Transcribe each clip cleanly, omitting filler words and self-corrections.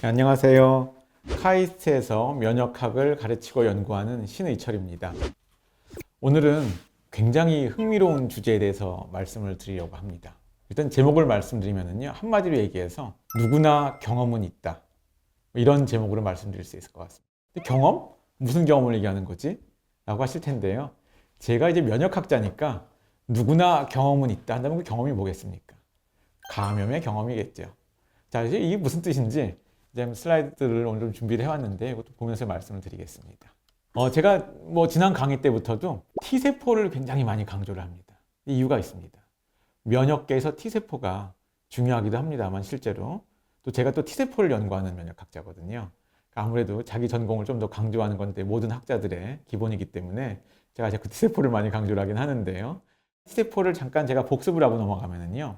안녕하세요. 카이스트에서 면역학을 가르치고 연구하는 신의철입니다. 오늘은 굉장히 흥미로운 주제에 대해서 말씀을 드리려고 합니다. 일단 제목을 말씀드리면요. 한마디로 얘기해서 누구나 경험은 있다. 이런 제목으로 말씀드릴 수 있을 것 같습니다. 경험? 무슨 경험을 얘기하는 거지? 라고 하실 텐데요. 제가 이제 면역학자니까 누구나 경험은 있다 한다면 그 경험이 뭐겠습니까? 감염의 경험이겠죠. 자, 이제 이게 무슨 뜻인지 이제 슬라이드를 오늘 좀 준비를 해왔는데 이것도 보면서 말씀을 드리겠습니다. 제가 지난 강의 때부터도 T세포를 굉장히 많이 강조를 합니다. 이유가 있습니다. 면역계에서 T세포가 중요하기도 합니다만 실제로 또 제가 또 T세포를 연구하는 면역학자거든요. 아무래도 자기 전공을 좀 더 강조하는 건데 모든 학자들의 기본이기 때문에 제가 그 T세포를 많이 강조를 하긴 하는데요. T세포를 잠깐 제가 복습을 하고 넘어가면은요.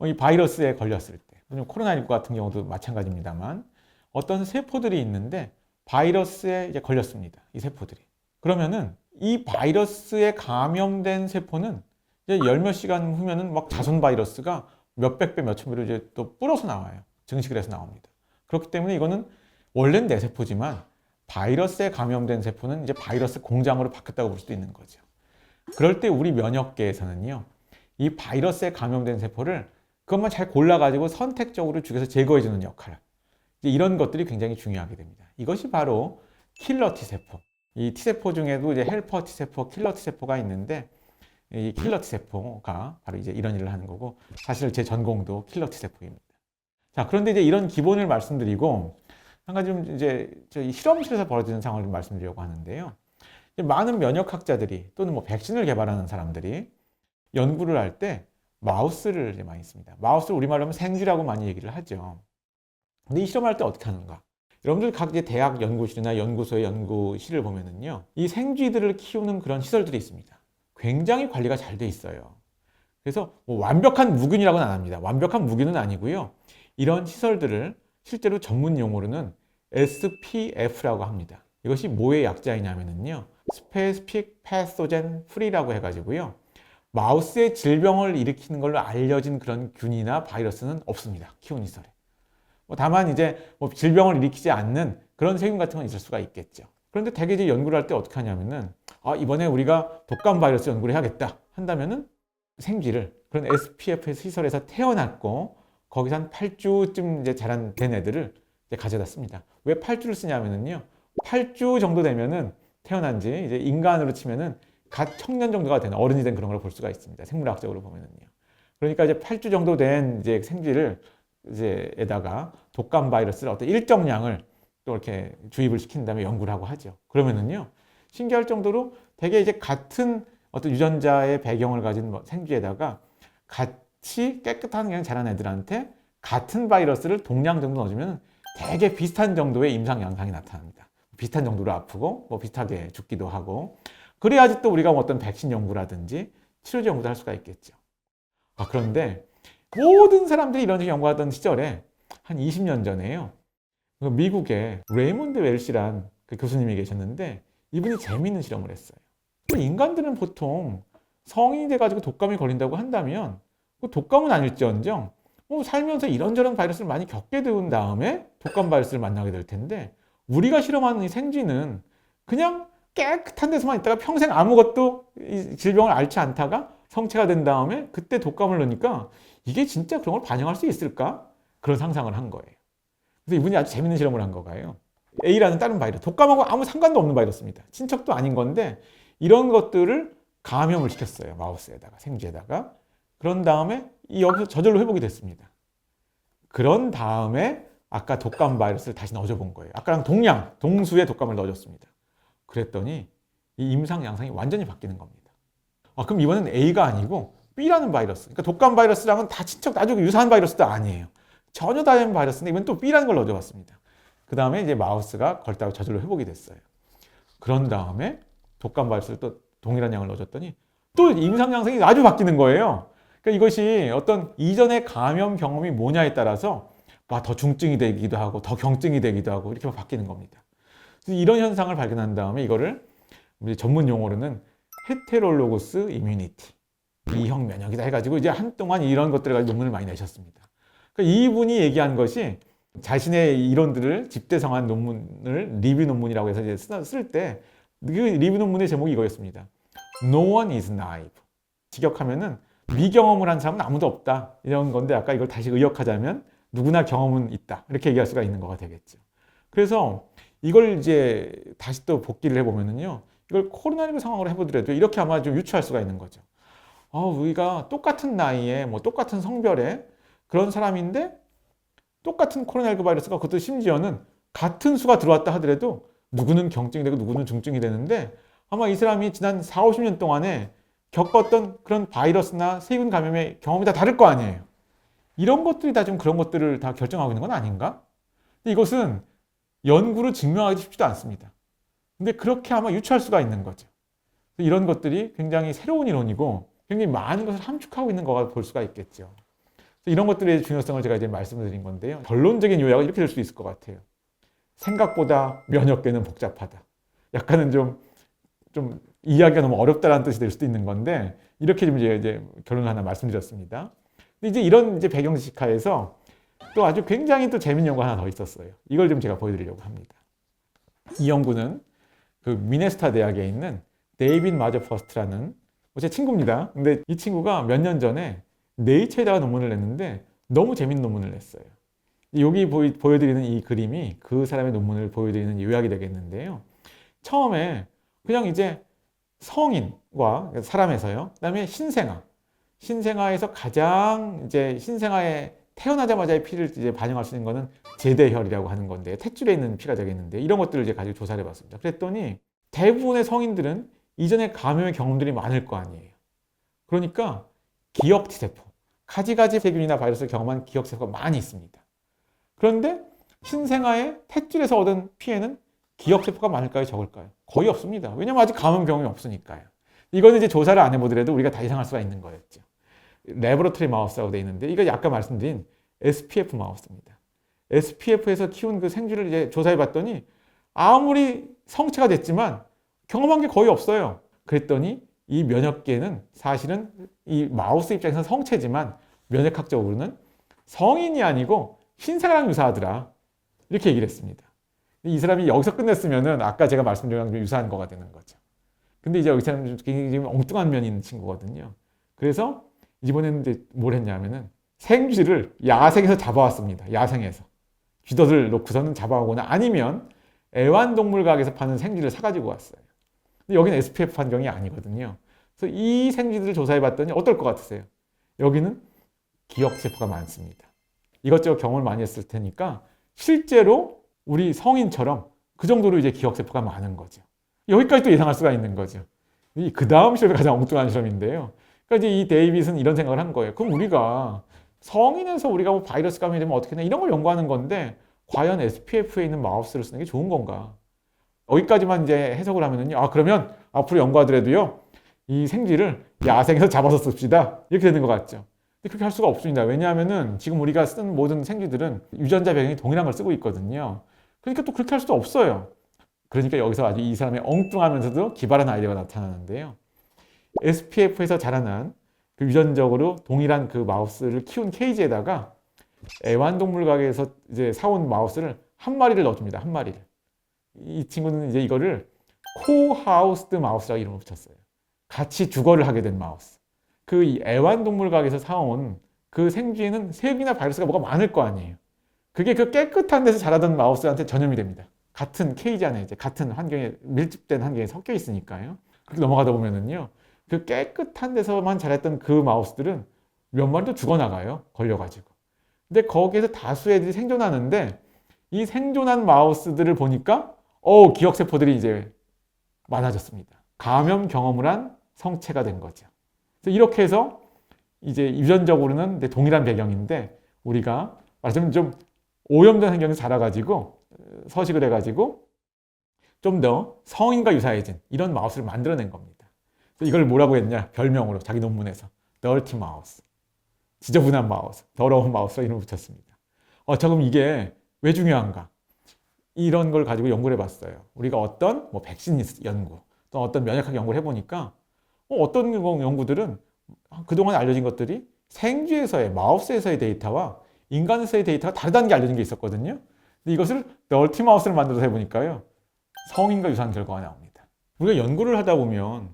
이 바이러스에 걸렸을 때, 코로나19 같은 경우도 마찬가지입니다만 어떤 세포들이 있는데 바이러스에 이제 걸렸습니다. 이 세포들이. 그러면은 이 바이러스에 감염된 세포는 이제 열 몇 시간 후면은 막 자손 바이러스가 몇백 배, 몇천 배로 이제 또 불어서 나와요. 증식을 해서 나옵니다. 그렇기 때문에 이거는 원래는 내 세포지만 바이러스에 감염된 세포는 이제 바이러스 공장으로 바뀌었다고 볼 수도 있는 거죠. 그럴 때 우리 면역계에서는요, 이 바이러스에 감염된 세포를 그것만 잘 골라가지고 선택적으로 죽여서 제거해주는 역할. 이런 것들이 굉장히 중요하게 됩니다. 이것이 바로 킬러 T세포. 이 T세포 중에도 이제 헬퍼 T세포, 킬러 T세포가 있는데 이 킬러 T세포가 바로 이제 이런 일을 하는 거고 사실 제 전공도 킬러 T세포입니다. 자, 그런데 이제 이런 기본을 말씀드리고 한 가지 좀 이제 저희 실험실에서 벌어지는 상황을 좀 말씀드리려고 하는데요. 많은 면역학자들이 또는 백신을 개발하는 사람들이 연구를 할 때 마우스를 많이 씁니다. 마우스를 우리말로 하면 생쥐라고 많이 얘기를 하죠. 근데 이 실험할 때 어떻게 하는가? 여러분들 각 이제 대학 연구실이나 연구소의 연구실을 보면은요, 이 생쥐들을 키우는 그런 시설들이 있습니다. 굉장히 관리가 잘 돼 있어요. 그래서 완벽한 무균이라고는 안 합니다. 완벽한 무균은 아니고요. 이런 시설들을 실제로 전문 용어로는 SPF라고 합니다. 이것이 뭐의 약자이냐면요, Specific Pathogen Free라고 해가지고요. 마우스의 질병을 일으키는 걸로 알려진 그런 균이나 바이러스는 없습니다. 키운 시설에. 다만 이제 질병을 일으키지 않는 그런 세균 같은 건 있을 수가 있겠죠. 그런데 대개 이제 연구를 할 때 어떻게 하냐면은 이번에 우리가 독감 바이러스 연구를 해야겠다 한다면은 생쥐를 그런 SPF 시설에서 태어났고 거기서 한 8주쯤 이제 된 애들을 이제 가져다 씁니다. 왜 8주를 쓰냐면은요. 8주 정도 되면은 태어난 지 이제 인간으로 치면은 갓 청년 정도가 되는 어른이 된 그런 걸 볼 수가 있습니다. 생물학적으로 보면은요. 그러니까 이제 8주 정도 된 이제 생쥐를 에다가 독감 바이러스를 어떤 일정량을 또 이렇게 주입을 시킨 다음에 연구를 하고 하죠. 그러면은요, 신기할 정도로 되게 이제 같은 어떤 유전자의 배경을 가진 생쥐에다가 같이 깨끗한 그냥 자란 애들한테 같은 바이러스를 동량 정도 넣어주면 되게 비슷한 정도의 임상 양상이 나타납니다. 비슷한 정도로 아프고 비슷하게 죽기도 하고 그래야지 또 우리가 어떤 백신 연구라든지 치료제 연구도 할 수가 있겠죠. 그런데 모든 사람들이 이런 식으로 연구하던 시절에 한 20년 전에요. 미국에 레이몬드 웰시란 그 교수님이 계셨는데 이분이 재미있는 실험을 했어요. 인간들은 보통 성인이 돼가지고 독감에 걸린다고 한다면 독감은 아닐지언정 살면서 이런저런 바이러스를 많이 겪게 된 다음에 독감 바이러스를 만나게 될 텐데 우리가 실험하는 이 생쥐는 그냥 깨끗한 데서만 있다가 평생 아무것도 이 질병을 앓지 않다가 성체가 된 다음에 그때 독감을 넣으니까 이게 진짜 그런 걸 반영할 수 있을까? 그런 상상을 한 거예요. 그래서 이분이 아주 재밌는 실험을 한 거가요. A라는 다른 바이러스, 독감하고 아무 상관도 없는 바이러스입니다. 친척도 아닌 건데 이런 것들을 감염을 시켰어요. 마우스에다가, 생쥐에다가. 그런 다음에 여기서 저절로 회복이 됐습니다. 그런 다음에 아까 독감 바이러스를 다시 넣어줘 본 거예요. 아까랑 동수에 독감을 넣어줬습니다. 그랬더니 이 임상 양상이 완전히 바뀌는 겁니다. 그럼 이번엔 A가 아니고 B라는 바이러스. 그러니까 독감 바이러스랑은 다 친척 아주 유사한 바이러스도 아니에요. 전혀 다른 바이러스인데 이번 또 B라는 걸 넣어봤습니다. 그 다음에 이제 마우스가 걸다가 저절로 회복이 됐어요. 그런 다음에 독감 바이러스를 또 동일한 양을 넣어줬더니 또 임상 양상이 아주 바뀌는 거예요. 그러니까 이것이 어떤 이전의 감염 경험이 뭐냐에 따라서 더 중증이 되기도 하고 더 경증이 되기도 하고 이렇게 바뀌는 겁니다. 그래서 이런 현상을 발견한 다음에 이거를 전문 용어로는 헤테롤로고스 이뮤니티, B형 면역이다 해가지고 이제 한동안 이런 것들을 가지고 논문을 많이 내셨습니다. 그러니까 이분이 얘기한 것이 자신의 이론들을 집대성한 논문을 리뷰 논문이라고 해서 이제 쓸 때 그 리뷰 논문의 제목이 이거였습니다. No one is naive. 직역하면은 미경험을 한 사람은 아무도 없다. 이런 건데 아까 이걸 다시 의역하자면 누구나 경험은 있다. 이렇게 얘기할 수가 있는 거가 되겠죠. 그래서 이걸 이제 다시 또 복기를 해보면은요. 이걸 코로나19 상황으로 해보더라도 이렇게 아마 좀 유추할 수가 있는 거죠. 우리가 똑같은 나이에 뭐 똑같은 성별의 그런 사람인데 똑같은 코로나19 바이러스가 그것도 심지어는 같은 수가 들어왔다 하더라도 누구는 경증이 되고 누구는 중증이 되는데 아마 이 사람이 지난 4, 50년 동안에 겪었던 그런 바이러스나 세균 감염의 경험이 다 다를 거 아니에요. 이런 것들이 다 좀 그런 것들을 다 결정하고 있는 건 아닌가? 근데 이것은 연구로 증명하기 쉽지도 않습니다. 근데 그렇게 아마 유추할 수가 있는 거죠. 이런 것들이 굉장히 새로운 이론이고 굉장히 많은 것을 함축하고 있는 거가 볼 수가 있겠죠. 이런 것들의 중요성을 제가 이제 말씀을 드린 건데요. 결론적인 요약은 이렇게 될 수 있을 것 같아요. 생각보다 면역계는 복잡하다. 약간은 좀 이해하기가 너무 어렵다는 뜻이 될 수도 있는 건데 이렇게 좀 이제 결론을 하나 말씀드렸습니다. 근데 이제 이런 이제 배경 지식하에서 또 아주 굉장히 또 재밌는 연구가 하나 더 있었어요. 이걸 좀 제가 보여드리려고 합니다. 이 연구는 그 미네소타 대학에 있는 데이빗 마저퍼스트라는 제 친구입니다. 근데 이 친구가 몇 년 전에 네이처에다가 논문을 냈는데 너무 재밌는 논문을 냈어요. 여기 보여드리는 이 그림이 그 사람의 논문을 보여드리는 요약이 되겠는데요. 처음에 그냥 이제 성인과 사람에서요. 그다음에 신생아에서 가장 이제 신생아에 태어나자마자의 피를 이제 반영할 수 있는 거는 제대혈이라고 하는 건데 탯줄에 있는 피가 되겠는데 이런 것들을 이제 가지고 조사를 해봤습니다. 그랬더니 대부분의 성인들은 이전에 감염의 경험들이 많을 거 아니에요. 그러니까 기억 T세포, 가지가지 세균이나 바이러스를 경험한 기억 세포가 많이 있습니다. 그런데 신생아의 탯줄에서 얻은 피해는 기억 세포가 많을까요, 적을까요? 거의 없습니다. 왜냐면 아직 감염 경험이 없으니까요. 이거는 이제 조사를 안 해보더라도 우리가 다 예상할 수가 있는 거였죠. 레버러토리 마우스라고 되어 있는데 이거 아까 말씀드린 SPF 마우스입니다. SPF에서 키운 그 생쥐를 이제 조사해 봤더니 아무리 성체가 됐지만 경험한 게 거의 없어요. 그랬더니 이 면역계는 사실은 이 마우스 입장에서는 성체지만 면역학적으로는 성인이 아니고 신생아랑 유사하더라. 이렇게 얘기를 했습니다. 이 사람이 여기서 끝냈으면은 아까 제가 말씀드린 거랑 좀 유사한 거가 되는 거죠. 근데 이제 여기 사람은 굉장히 엉뚱한 면이 있는 친구거든요. 그래서 이번에는 이제 뭘 했냐면은 생쥐를 야생에서 잡아왔습니다. 야생에서. 쥐덫을 놓고서는 잡아오거나 아니면 애완동물가게에서 파는 생쥐를 사가지고 왔어요. 근데 여기는 SPF 환경이 아니거든요. 그래서 이 생쥐들을 조사해 봤더니 어떨 것 같으세요? 여기는 기억세포가 많습니다. 이것저것 경험을 많이 했을 테니까 실제로 우리 성인처럼 그 정도로 이제 기억세포가 많은 거죠. 여기까지 또 예상할 수가 있는 거죠. 그 다음 실험이 가장 엉뚱한 실험인데요. 그러니까 이제 이 데이빗은 이런 생각을 한 거예요. 그럼 우리가 성인에서 우리가 뭐 바이러스 감염이 되면 어떻게 되나 이런 걸 연구하는 건데 과연 SPF에 있는 마우스를 쓰는 게 좋은 건가? 여기까지만 이제 해석을 하면은요. 그러면 앞으로 연구하더라도요. 이 생쥐를 야생에서 잡아서 씁시다. 이렇게 되는 것 같죠. 근데 그렇게 할 수가 없습니다. 왜냐하면은 지금 우리가 쓴 모든 생쥐들은 유전자 배경이 동일한 걸 쓰고 있거든요. 그러니까 또 그렇게 할 수도 없어요. 그러니까 여기서 아주 이 사람의 엉뚱하면서도 기발한 아이디어가 나타나는데요. SPF에서 자라난 그 유전적으로 동일한 그 마우스를 키운 케이지에다가 애완동물 가게에서 이제 사온 마우스를 한 마리를 넣어줍니다. 한 마리를. 이 친구는 이제 이거를 코하우스드 마우스라고 이름을 붙였어요. 같이 주거를 하게 된 마우스. 그 애완동물 가게에서 사온 그 생쥐에는 세균이나 바이러스가 뭐가 많을 거 아니에요. 그게 그 깨끗한 데서 자라던 마우스한테 전염이 됩니다. 같은 케이지 안에 이제 같은 환경에 밀집된 환경에 섞여 있으니까요. 그렇게 넘어가다 보면은요. 그 깨끗한 데서만 자랐던 그 마우스들은 몇 마리도 죽어나가요. 걸려가지고. 근데 거기에서 다수의 애들이 생존하는데 이 생존한 마우스들을 보니까 기억세포들이 이제 많아졌습니다. 감염 경험을 한 성체가 된 거죠. 그래서 이렇게 해서 이제 유전적으로는 동일한 배경인데 우리가 말하자면 좀 오염된 환경에서 자라가지고 서식을 해가지고 좀 더 성인과 유사해진 이런 마우스를 만들어낸 겁니다. 그래서 이걸 뭐라고 했냐? 별명으로 자기 논문에서 dirty mouse, 지저분한 마우스, 더러운 마우스로 이름을 붙였습니다. 자, 그럼 이게 왜 중요한가? 이런 걸 가지고 연구를 해봤어요. 우리가 어떤 백신 연구, 또 어떤 면역학 연구를 해보니까 어떤 연구들은 그동안 알려진 것들이 생쥐에서의 마우스에서의 데이터와 인간에서의 데이터가 다르다는 게 알려진 게 있었거든요. 근데 이것을 멀티마우스를 만들어서 해보니까요. 성인과 유사한 결과가 나옵니다. 우리가 연구를 하다 보면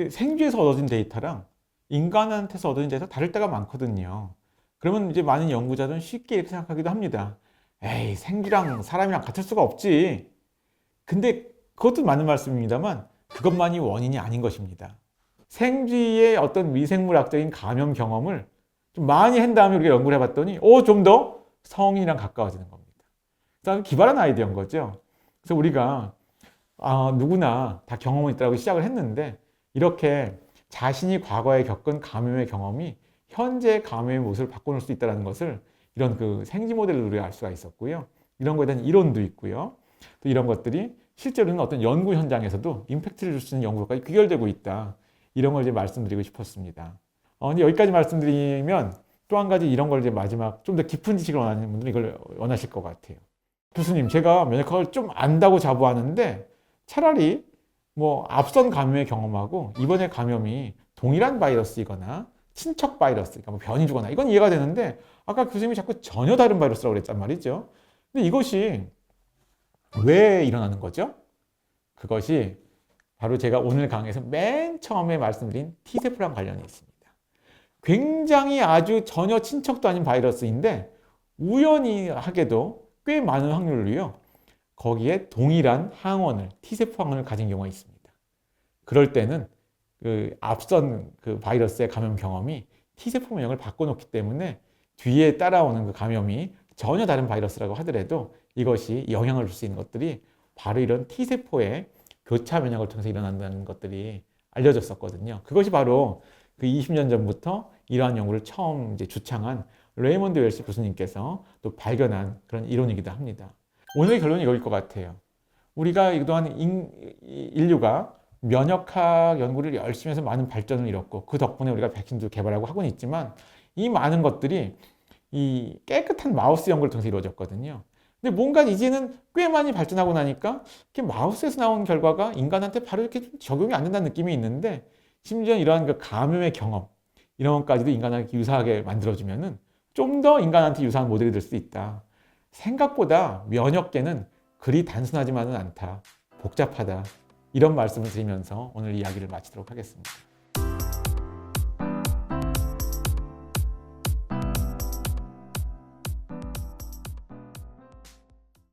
생쥐에서 얻어진 데이터랑 인간한테서 얻어진 데이터가 다를 때가 많거든요. 그러면 이제 많은 연구자들은 쉽게 이렇게 생각하기도 합니다. 에이, 생쥐랑 사람이랑 같을 수가 없지. 근데 그것도 맞는 말씀입니다만 그것만이 원인이 아닌 것입니다. 생쥐의 어떤 미생물학적인 감염 경험을 좀 많이 한 다음에 우리가 연구를 해봤더니 좀 더 성인이랑 가까워지는 겁니다. 그래서 기발한 아이디어인 거죠. 그래서 우리가 누구나 다 경험은 있다고 시작을 했는데 이렇게 자신이 과거에 겪은 감염의 경험이 현재 감염의 모습을 바꿔놓을 수 있다는 것을 이런 그 생쥐 모델로 우리가 알 수가 있었고요. 이런 거에 대한 이론도 있고요. 또 이런 것들이 실제로는 어떤 연구 현장에서도 임팩트를 줄 수 있는 연구까지 귀결되고 있다. 이런 걸 이제 말씀드리고 싶었습니다. 근데 여기까지 말씀드리면 또 한 가지 이런 걸 이제 마지막 좀 더 깊은 지식을 원하는 분들은 이걸 원하실 것 같아요. 교수님, 제가 면역학을 좀 안다고 자부하는데 차라리 뭐 앞선 감염의 경험하고 이번에 감염이 동일한 바이러스이거나 친척 바이러스, 그러니까 뭐 변이 주거나 이건 이해가 되는데 아까 교수님이 자꾸 전혀 다른 바이러스라고 그랬단 말이죠. 근데 이것이 왜 일어나는 거죠? 그것이 바로 제가 오늘 강의에서 맨 처음에 말씀드린 T세포랑 관련이 있습니다. 굉장히 아주 전혀 친척도 아닌 바이러스인데 우연히 하게도 꽤 많은 확률로요. 거기에 동일한 항원을, T세포 항원을 가진 경우가 있습니다. 그럴 때는 그 앞선 그 바이러스의 감염 경험이 T세포 면역을 바꿔놓기 때문에 뒤에 따라오는 그 감염이 전혀 다른 바이러스라고 하더라도 이것이 영향을 줄 수 있는 것들이 바로 이런 T세포의 교차 면역을 통해서 일어난다는 것들이 알려졌었거든요. 그것이 바로 그 20년 전부터 이러한 연구를 처음 이제 주창한 레이먼드 웰시 교수님께서 또 발견한 그런 이론이기도 합니다. 오늘의 결론이 이거일 것 같아요. 우리가 그동안 인류가 면역학 연구를 열심히 해서 많은 발전을 이뤘고 그 덕분에 우리가 백신도 개발하고 하고는 있지만 이 많은 것들이 이 깨끗한 마우스 연구를 통해서 이루어졌거든요. 근데 뭔가 이제는 꽤 많이 발전하고 나니까 이렇게 마우스에서 나온 결과가 인간한테 바로 이렇게 좀 적용이 안 된다는 느낌이 있는데 심지어 이러한 그 감염의 경험 이런 것까지도 인간한테 유사하게 만들어주면은 좀 더 인간한테 유사한 모델이 될 수 있다. 생각보다 면역계는 그리 단순하지만은 않다. 복잡하다. 이런 말씀을 드리면서 오늘 이야기를 마치도록 하겠습니다.